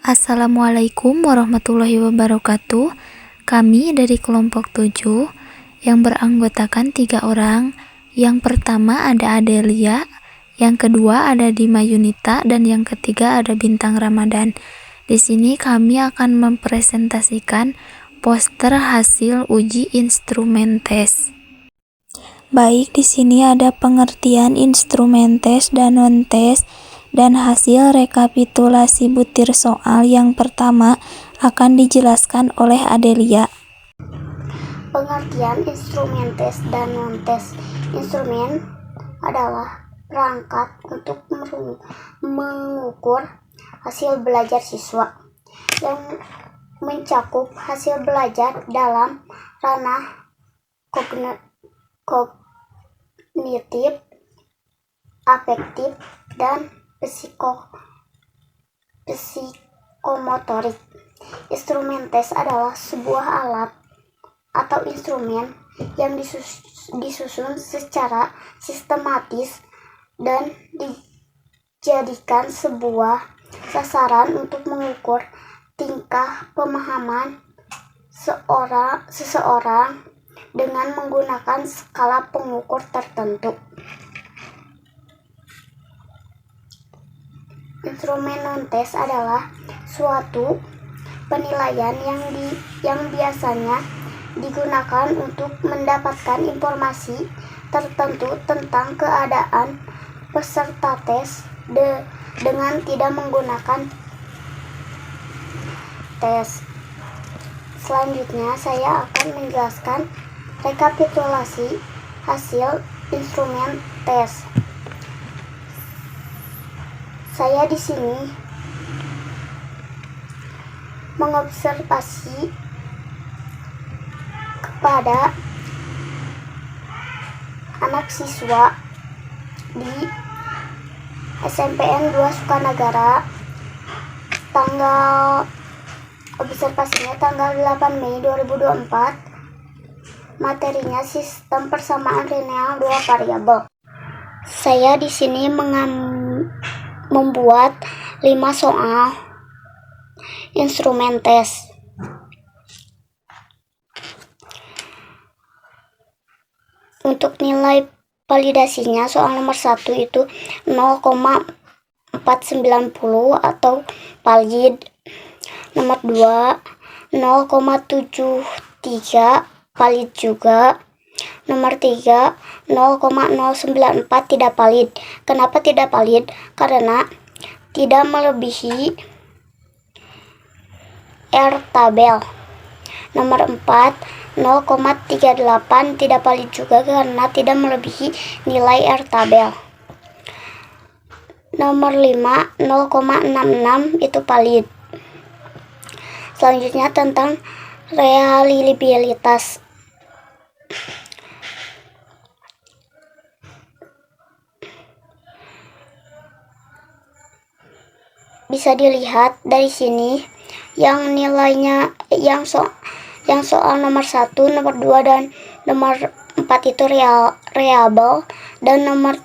Assalamualaikum warahmatullahi wabarakatuh. Kami dari kelompok 7 yang beranggotakan 3 orang. Yang pertama ada Adelia, yang kedua ada Dima Yunita, dan yang ketiga ada Bintang Ramadan. Di sini kami akan mempresentasikan poster hasil uji instrumen tes. Baik, di sini ada pengertian instrumen tes dan non-tes dan hasil rekapitulasi butir soal. Yang pertama akan dijelaskan oleh Adelia. Pengertian instrumen tes dan non-tes. Instrumen adalah perangkat untuk mengukur hasil belajar siswa yang mencakup hasil belajar dalam ranah kognitif, afektif, dan psikomotorik. Instrumen tes adalah sebuah alat atau instrumen yang disusun secara sistematis dan dijadikan sebuah sasaran untuk mengukur tingkah pemahaman seseorang dengan menggunakan skala pengukur tertentu. Instrumen non-tes adalah suatu penilaian yang biasanya digunakan untuk mendapatkan informasi tertentu tentang keadaan peserta tes dengan tidak menggunakan tes. Selanjutnya saya akan menjelaskan rekapitulasi hasil instrumen tes. Saya di sini mengobservasi kepada anak siswa di SMPN 2 Sukanagara. Observasinya tanggal 8 Mei 2024. Materinya sistem persamaan linear 2 variabel. Saya di sini membuat 5 soal instrumen tes. Untuk nilai validasinya, soal nomor 1 itu 0,490 atau valid. Nomor 2 0,73 valid juga. Nomor 3 0,094 tidak valid. Kenapa tidak valid? Karena tidak melebihi R tabel. Nomor 4 0,38 tidak valid juga karena tidak melebihi nilai R tabel. Nomor 5 0,66 itu valid. Selanjutnya tentang reliabilitas. Bisa dilihat dari sini yang nilainya yang soal nomor 1, nomor 2, dan nomor 4 itu reliable, dan nomor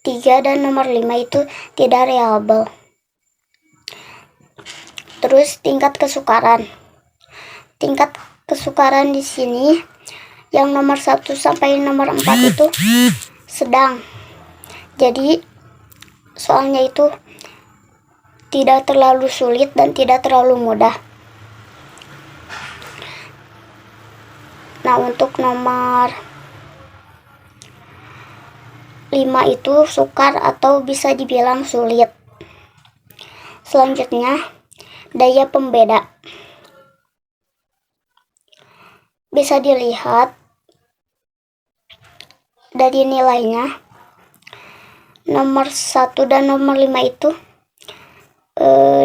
3 dan nomor 5 itu tidak reliable. Terus tingkat kesukaran. Tingkat kesukaran di sini yang nomor 1 sampai nomor 4 itu sedang. Jadi soalnya itu tidak terlalu sulit dan tidak terlalu mudah. Nah, untuk nomor 5 itu sukar atau bisa dibilang sulit. Selanjutnya, daya pembeda. Bisa dilihat dari nilainya. Nomor 1 dan nomor 5 itu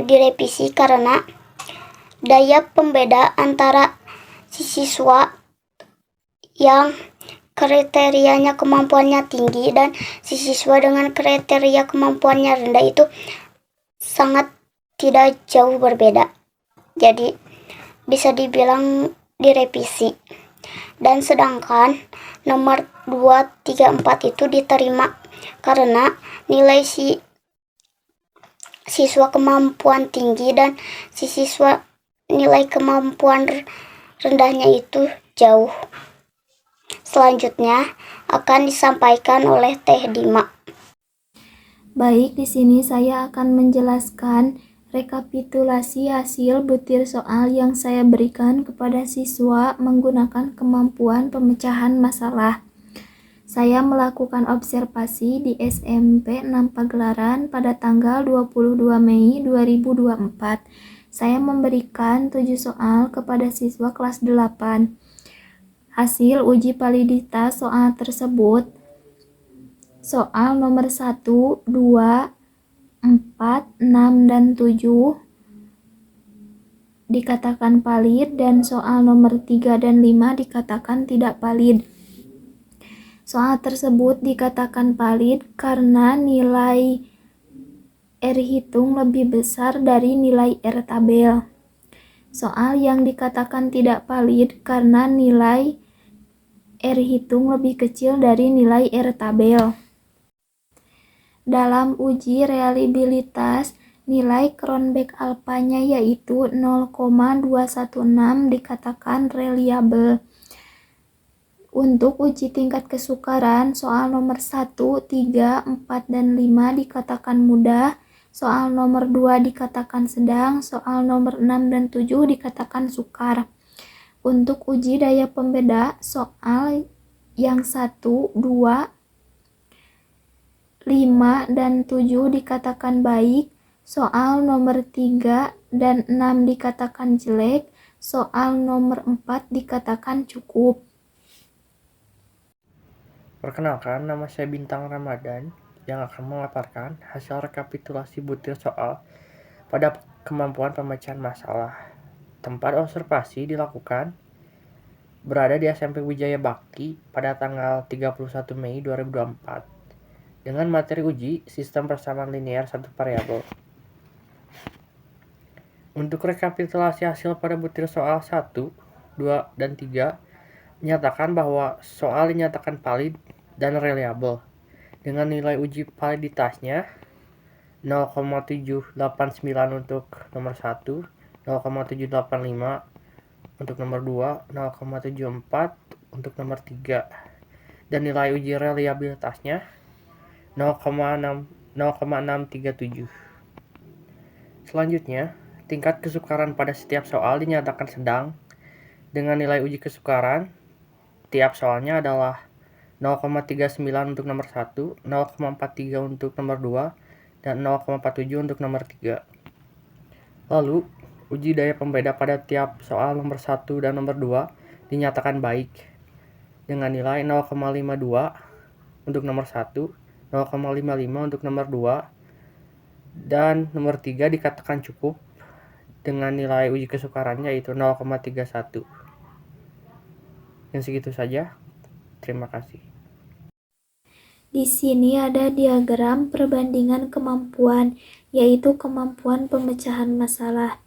direvisi karena daya pembeda antara si siswa yang kriterianya kemampuannya tinggi dan si siswa dengan kriteria kemampuannya rendah itu sangat tidak jauh berbeda. Jadi bisa dibilang direvisi. Dan sedangkan nomor 2, 3, 4 itu diterima karena nilai siswa kemampuan tinggi dan siswa nilai kemampuan rendahnya itu jauh. Selanjutnya akan disampaikan oleh Teh Dima. Baik, di sini saya akan menjelaskan rekapitulasi hasil butir soal yang saya berikan kepada siswa menggunakan kemampuan pemecahan masalah. Saya melakukan observasi di SMP 6 Pagelaran pada tanggal 22 Mei 2024. Saya memberikan 7 soal kepada siswa kelas 8. Hasil uji validitas soal tersebut: soal nomor 1, 2, 4, 6, dan 7 dikatakan valid dan soal nomor 3 dan 5 dikatakan tidak valid. Soal tersebut dikatakan valid karena nilai R hitung lebih besar dari nilai R tabel. Soal yang dikatakan tidak valid karena nilai R hitung lebih kecil dari nilai R tabel. Dalam uji reliabilitas, nilai Cronbach alpha-nya yaitu 0,216 dikatakan reliable. Untuk uji tingkat kesukaran, soal nomor 1, 3, 4, dan 5 dikatakan mudah, soal nomor 2 dikatakan sedang, soal nomor 6 dan 7 dikatakan sukar. Untuk uji daya pembeda, soal yang 1, 2, 5, dan 7 dikatakan baik, soal nomor 3 dan 6 dikatakan jelek, soal nomor 4 dikatakan cukup. Perkenalkan, nama saya Bintang Ramadan yang akan memaparkan hasil rekapitulasi butir soal pada kemampuan pemecahan masalah. Tempat observasi dilakukan berada di SMP Wijaya Bakti pada tanggal 31 Mei 2024 dengan materi uji sistem persamaan linear satu variabel. Untuk rekapitulasi hasil pada butir soal 1, 2, dan 3 menyatakan bahwa soal dinyatakan valid dan reliable dengan nilai uji validitasnya 0,789 untuk nomor 1, 0,785 untuk nomor 2, 0,74 untuk nomor 3, dan nilai uji reliabilitasnya 0,637. Selanjutnya, tingkat kesukaran pada setiap soal dinyatakan sedang dengan nilai uji kesukaran tiap soalnya adalah 0,39 untuk nomor 1, 0,43 untuk nomor 2, dan 0,47 untuk nomor 3. Lalu, uji daya pembeda pada tiap soal nomor 1 dan nomor 2 dinyatakan baik dengan nilai 0,52 untuk nomor 1, 0,55 untuk nomor 2, dan nomor 3 dikatakan cukup dengan nilai uji kesukarannya yaitu 0,31. Dan segitu saja. Terima kasih. Di sini ada diagram perbandingan kemampuan, yaitu kemampuan pemecahan masalah.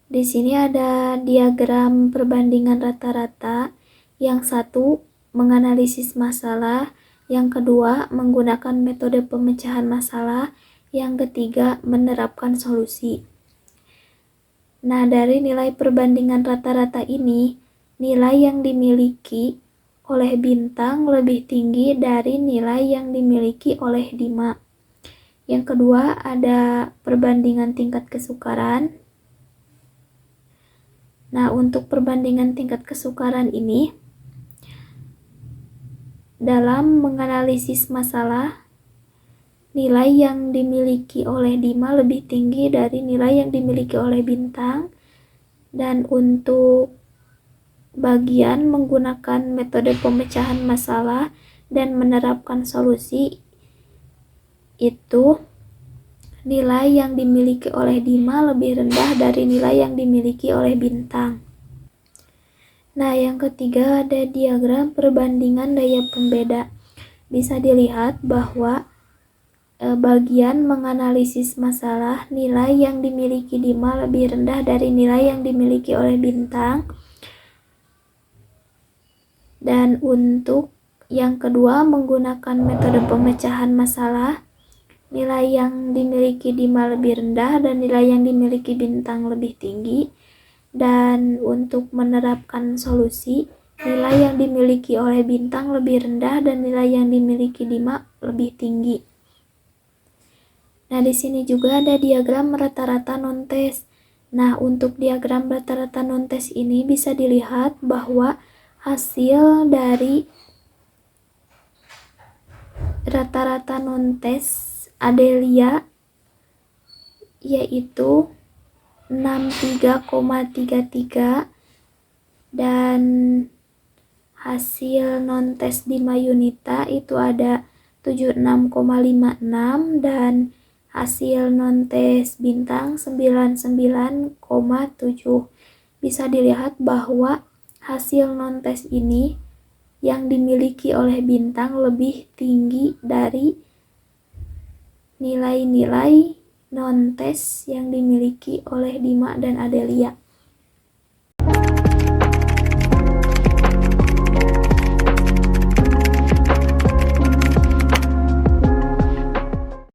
Di sini ada diagram perbandingan rata-rata. Yang satu, menganalisis masalah. Yang kedua, menggunakan metode pemecahan masalah. Yang ketiga, menerapkan solusi. Nah, dari nilai perbandingan rata-rata ini, nilai yang dimiliki oleh Bintang lebih tinggi dari nilai yang dimiliki oleh Dima. Yang kedua, ada perbandingan tingkat kesukaran. Nah, untuk perbandingan tingkat kesukaran ini, dalam menganalisis masalah, nilai yang dimiliki oleh Dima lebih tinggi dari nilai yang dimiliki oleh Bintang. Dan untuk bagian menggunakan metode pemecahan masalah dan menerapkan solusi, itu nilai yang dimiliki oleh Dima lebih rendah dari nilai yang dimiliki oleh Bintang. Nah, yang ketiga ada diagram perbandingan daya pembeda. Bisa dilihat bahwa bagian menganalisis masalah, nilai yang dimiliki Dima lebih rendah dari nilai yang dimiliki oleh Bintang. Dan untuk yang kedua, menggunakan metode pemecahan masalah, nilai yang dimiliki Dima lebih rendah dan nilai yang dimiliki Bintang lebih tinggi. Dan untuk menerapkan solusi, nilai yang dimiliki oleh Bintang lebih rendah dan nilai yang dimiliki Dima lebih tinggi. Nah, di sini juga ada diagram rata-rata non-tes. Nah, untuk diagram rata-rata non-tes ini bisa dilihat bahwa hasil dari rata-rata non-tes Adelia yaitu 63,33 dan hasil non-tes Dima Yunita itu ada 76,56 dan hasil non-tes Bintang 99,7. Bisa dilihat bahwa hasil non-tes ini yang dimiliki oleh Bintang lebih tinggi dari nilai-nilai non-tes yang dimiliki oleh Dima dan Adelia.